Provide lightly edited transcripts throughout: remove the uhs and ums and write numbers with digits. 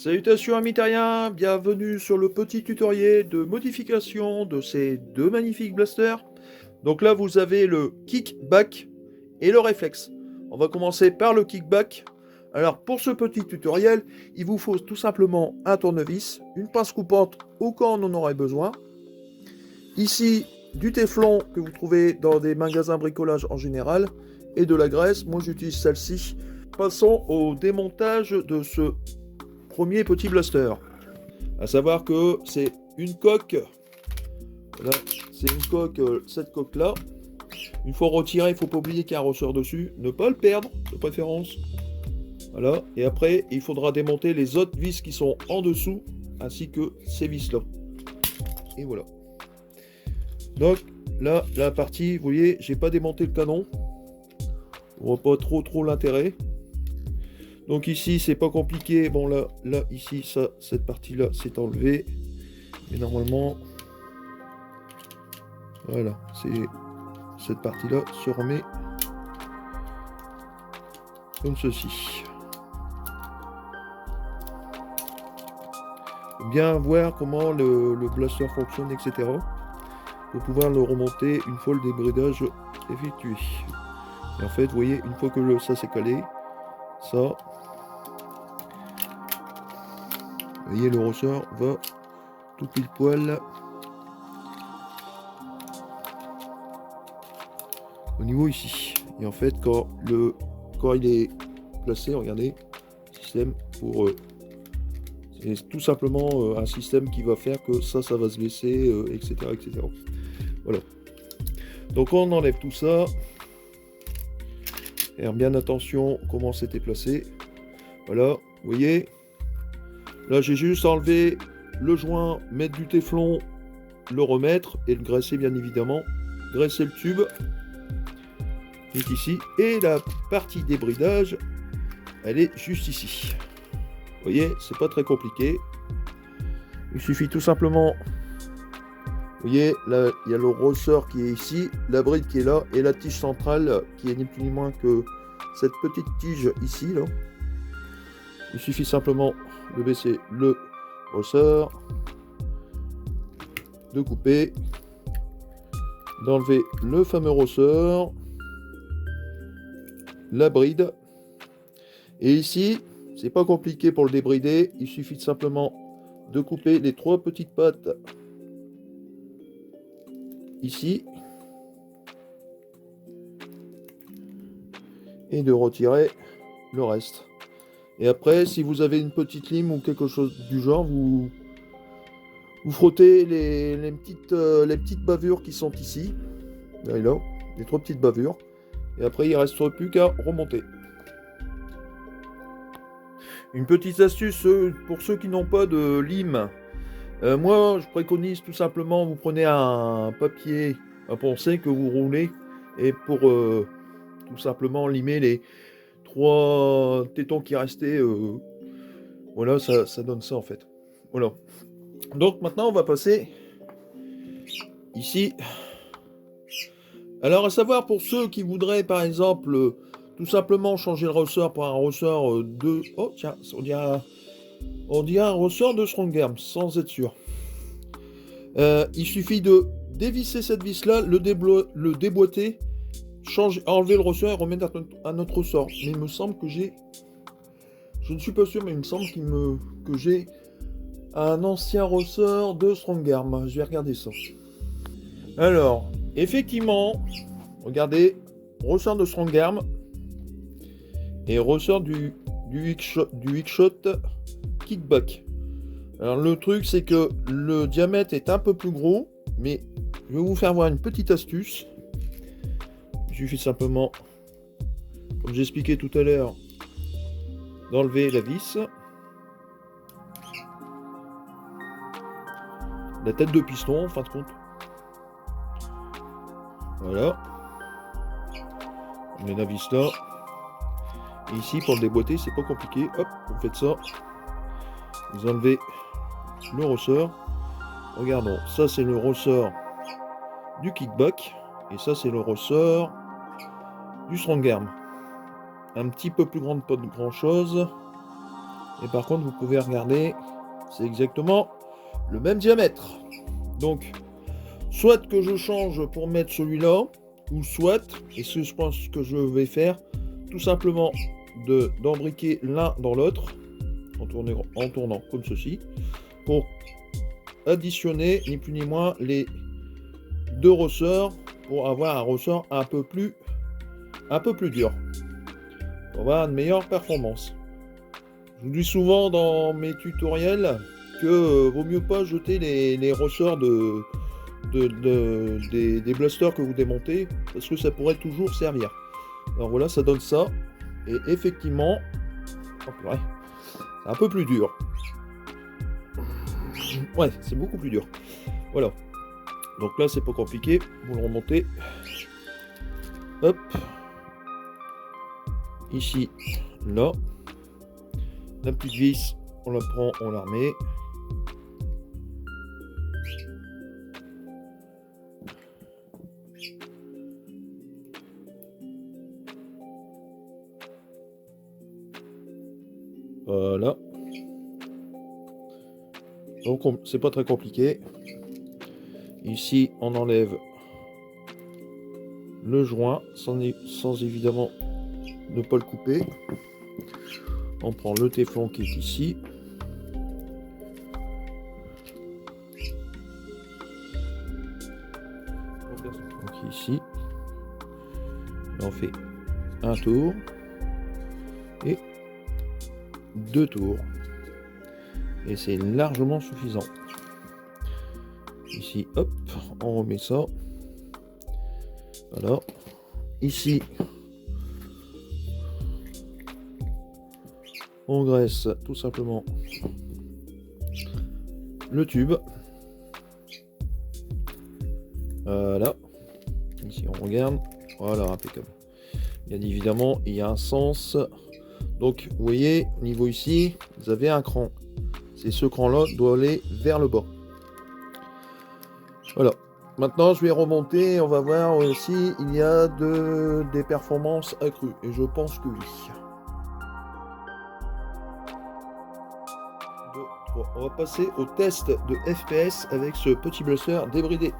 Salutations amis terriens, bienvenue sur le petit tutoriel de modification de ces deux magnifiques blasters. Donc là vous avez le kickback et le réflexe. On va commencer par le kickback. Alors pour ce petit tutoriel, il vous faut tout simplement un tournevis, une pince coupante au cas où on en aurait besoin. Ici du téflon que vous trouvez dans des magasins bricolage en général et de la graisse, moi j'utilise celle-ci. Passons au démontage de ce premier petit blaster. À savoir que c'est une coque. Voilà, c'est une coque, cette coque là. Une fois retiré, il ne faut pas oublier qu'il y a un ressort dessus. Ne pas le perdre, de préférence. Voilà. Et après, il faudra démonter les autres vis qui sont en dessous, ainsi que ces vis là. Et voilà. Donc là, la partie, vous voyez, j'ai pas démonté le canon. On voit pas trop l'intérêt. Donc ici, c'est pas compliqué. Bon, là, ici, ça, cette partie-là, c'est enlevé. Mais normalement, voilà, c'est cette partie-là se remet comme ceci. Bien voir comment le blaster fonctionne, etc. Pour pouvoir le remonter une fois le débridage effectué. Et en fait, vous voyez, une fois que ça s'est calé, ça... Vous voyez, le ressort va tout pile poil au niveau ici. Et en fait, quand il est placé, regardez, système pour... c'est tout simplement un système qui va faire que ça va se baisser, etc., etc. Voilà. Donc on enlève tout ça. Faire bien attention comment c'était placé. Voilà, vous voyez. Là, j'ai juste enlevé le joint, mettre du téflon, le remettre et le graisser bien évidemment. Graisser le tube, qui est ici. Et la partie débridage, elle est juste ici. Vous voyez, c'est pas très compliqué. Il suffit tout simplement... Vous voyez, là, il y a le ressort qui est ici, la bride qui est là, et la tige centrale qui est ni plus ni moins que cette petite tige ici, là. Il suffit simplement de baisser le ressort, de couper, d'enlever le fameux ressort, la bride. Et ici, c'est pas compliqué pour le débrider, il suffit simplement de couper les trois petites pattes ici et de retirer le reste. Et après, si vous avez une petite lime ou quelque chose du genre, vous frottez les petites bavures qui sont ici. Là et là, les trois petites bavures. Et après, il ne reste plus qu'à remonter. Une petite astuce pour ceux qui n'ont pas de lime. Moi, je préconise tout simplement, vous prenez un papier à poncer que vous roulez. Et pour tout simplement limer les 3 tétons qui restaient, voilà, ça donne ça en fait. Voilà. Donc maintenant on va passer ici. Alors à savoir pour ceux qui voudraient par exemple tout simplement changer le ressort pour un ressort de... Oh tiens, on dirait un ressort de Strongarm sans être sûr. Il suffit de dévisser cette vis là, le déboîter, enlever le ressort et remettre un autre ressort. Mais il me semble que j'ai... Je ne suis pas sûr, mais il me semble que j'ai un ancien ressort de Strongarm. Je vais regarder ça. Alors, effectivement, regardez, ressort de Strongarm et ressort du X-Shot Kickback. Alors le truc, c'est que le diamètre est un peu plus gros, mais je vais vous faire voir une petite astuce. Il suffit simplement, comme j'expliquais tout à l'heure, d'enlever la vis, la tête de piston en fin de compte. Voilà. On met la vis là. Et ici pour le déboîter, c'est pas compliqué. Hop, vous faites ça. Vous enlevez le ressort. Regardons, ça c'est le ressort du kickback. Et ça c'est le ressort du Strongarm. Un petit peu plus grand, pas de grand chose. Et par contre, vous pouvez regarder, c'est exactement le même diamètre. Donc, soit que je change pour mettre celui-là, ou soit, et ce je pense que je vais faire, tout simplement d'embriquer l'un dans l'autre, en tournant comme ceci, pour additionner ni plus ni moins les deux ressorts pour avoir un ressort un peu plus dur, pour avoir une meilleure performance. Je vous dis souvent dans mes tutoriels que vaut mieux pas jeter les ressorts des blasters que vous démontez, parce que ça pourrait toujours servir. Alors voilà, ça donne ça, et effectivement, oh purée, c'est un peu plus dur. Ouais, c'est beaucoup plus dur. Voilà. Donc là, c'est pas compliqué. Vous le remontez. Hop. Ici, là. La petite vis, on la prend, on la remet. Voilà. Donc c'est pas très compliqué. Ici, on enlève le joint sans évidemment ne pas le couper. On prend le téflon qui est ici. Donc ici, on fait un tour et deux tours. Et c'est largement suffisant. Ici, hop, on remet ça. Voilà. Ici, on graisse tout simplement le tube. Voilà. Ici, on regarde. Voilà, impeccable. Bien évidemment, il y a un sens. Donc, vous voyez, au niveau ici, vous avez un cran. C'est ce cran-là doit aller vers le bas. Voilà. Maintenant, je vais remonter. On va voir aussi, il y a des performances accrues. Et je pense que oui. 2, 3. On va passer au test de FPS avec ce petit blaster débridé.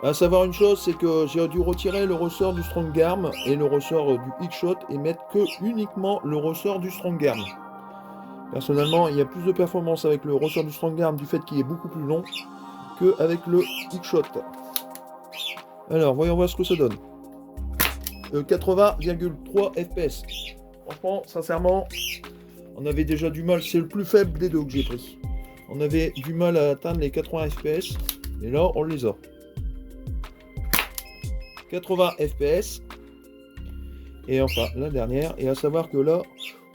À savoir une chose, c'est que j'ai dû retirer le ressort du Strong Arm et le ressort du X-Shot et mettre que uniquement le ressort du Strong Arm. Personnellement, il y a plus de performance avec le ressort du Strong Arm du fait qu'il est beaucoup plus long qu'avec le X-Shot. Alors, voyons voir ce que ça donne. 80,3 FPS. Franchement, sincèrement, on avait déjà du mal. C'est le plus faible des deux que j'ai pris. On avait du mal à atteindre les 80 FPS. Et là, on les a. 80 FPS. Et enfin, la dernière. Et à savoir que là,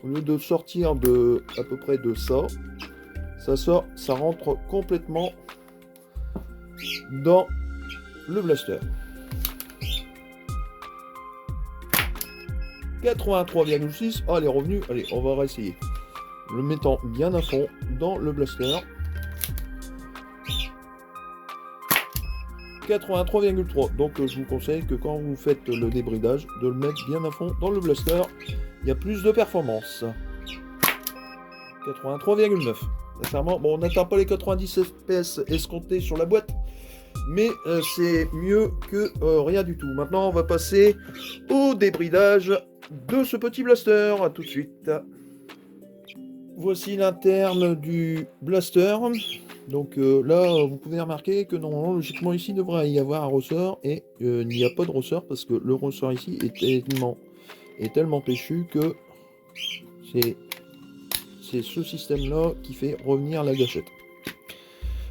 au lieu de sortir de à peu près de ça, ça rentre complètement dans le blaster. 83,6. Ah, les revenus. Allez, on va réessayer. Le mettant bien à fond dans le blaster. 83,3. Donc je vous conseille que quand vous faites le débridage, de le mettre bien à fond dans le blaster. Il y a plus de performance. 83,9. Sincèrement, bon, on n'atteint pas les 90 FPS escomptés sur la boîte, mais c'est mieux que rien du tout. Maintenant, on va passer au débridage de ce petit blaster. A tout de suite. Voici l'interne du blaster. Donc là, vous pouvez remarquer que normalement, logiquement, ici, il devrait y avoir un ressort. Et il n'y a pas de ressort parce que le ressort ici est tellement péchu que c'est ce système-là qui fait revenir la gâchette.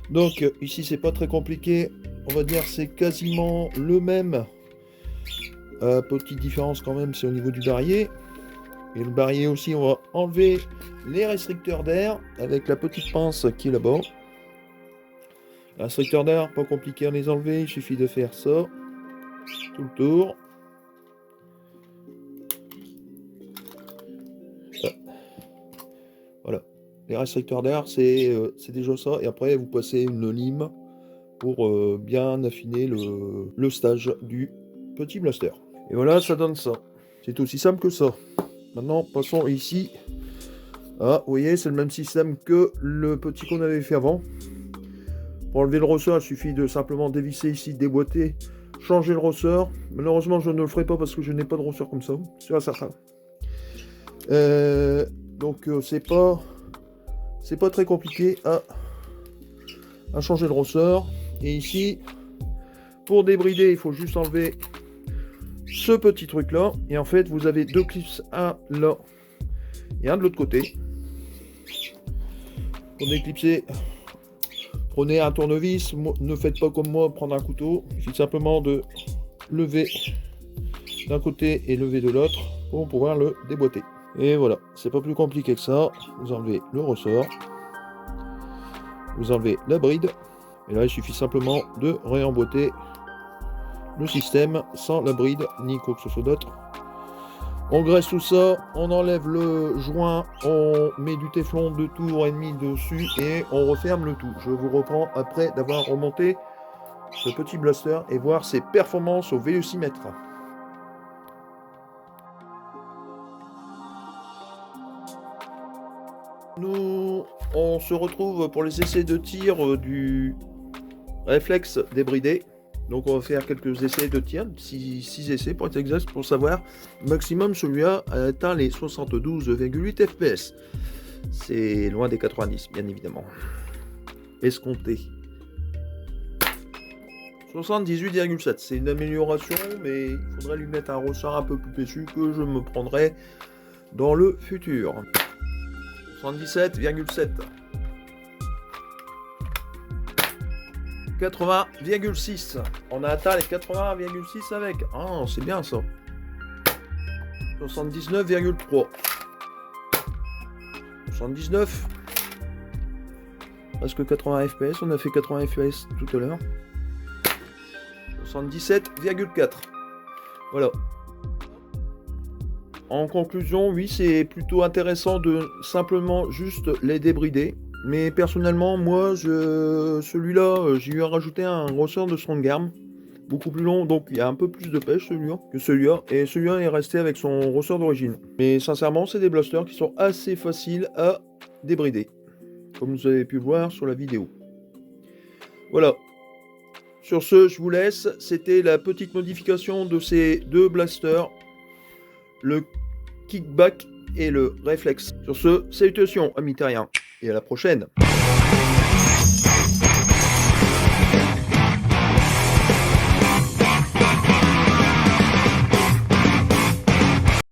Donc ici, c'est pas très compliqué. On va dire c'est quasiment le même. Petite différence quand même, c'est au niveau du barillet. Et le barillet aussi, on va enlever les restricteurs d'air avec la petite pince qui est là-bas. Les restricteurs d'air, pas compliqué à les enlever, il suffit de faire ça. Tout le tour. Voilà. Les restricteurs d'air, c'est déjà ça. Et après, vous passez une lime pour bien affiner le stage du petit blaster. Et voilà, ça donne ça. C'est aussi simple que ça. Maintenant, passons ici Ah, vous voyez, c'est le même système que le petit qu'on avait fait avant. Pour enlever le ressort, il suffit de simplement dévisser ici, déboîter, changer le ressort. Malheureusement, je ne le ferai pas parce que je n'ai pas de ressort comme ça. C'est certain. Donc, c'est pas très compliqué à changer le ressort. Et ici, pour débrider, il faut juste enlever ce petit truc là. Et en fait, vous avez deux clips, un là et un de l'autre côté. Pour déclipser, prenez un tournevis. Ne faites pas comme moi, prendre un couteau. Il suffit simplement de lever d'un côté et lever de l'autre pour pouvoir le déboîter. Et voilà, c'est pas plus compliqué que ça. Vous enlevez le ressort. Vous enlevez la bride. Et là, il suffit simplement de réemboîter le système sans la bride ni quoi que ce soit d'autre. On graisse tout ça, on enlève le joint, on met du téflon 2 tours et demi dessus et on referme le tout. Je vous reprends après d'avoir remonté ce petit blaster et voir ses performances au vélucimètre. On se retrouve pour les essais de tir du réflexe débridé. Donc on va faire quelques essais de tir, 6 essais pour être exact, pour savoir. Maximum, celui-là a atteint les 72,8 FPS. C'est loin des 90, bien évidemment. Escompté. 78,7. C'est une amélioration, mais il faudrait lui mettre un ressort un peu plus péchu que je me prendrai dans le futur. 77,7. 80,6. On a atteint les 80,6 avec. Ah, c'est bien ça. 79,3. 79. Presque 80 FPS. On a fait 80 FPS tout à l'heure. 77,4. Voilà. En conclusion, oui, c'est plutôt intéressant de simplement juste les débrider. Mais personnellement, moi, celui-là, j'ai eu à rajouter un ressort de Strong Arm, beaucoup plus long, donc il y a un peu plus de pêche celui-là que celui-là, et celui-là est resté avec son ressort d'origine. Mais sincèrement, c'est des blasters qui sont assez faciles à débrider, comme vous avez pu le voir sur la vidéo. Voilà. Sur ce, je vous laisse. C'était la petite modification de ces deux blasters, le kickback et le réflexe. Sur ce, salutations amis terriens, et à la prochaine.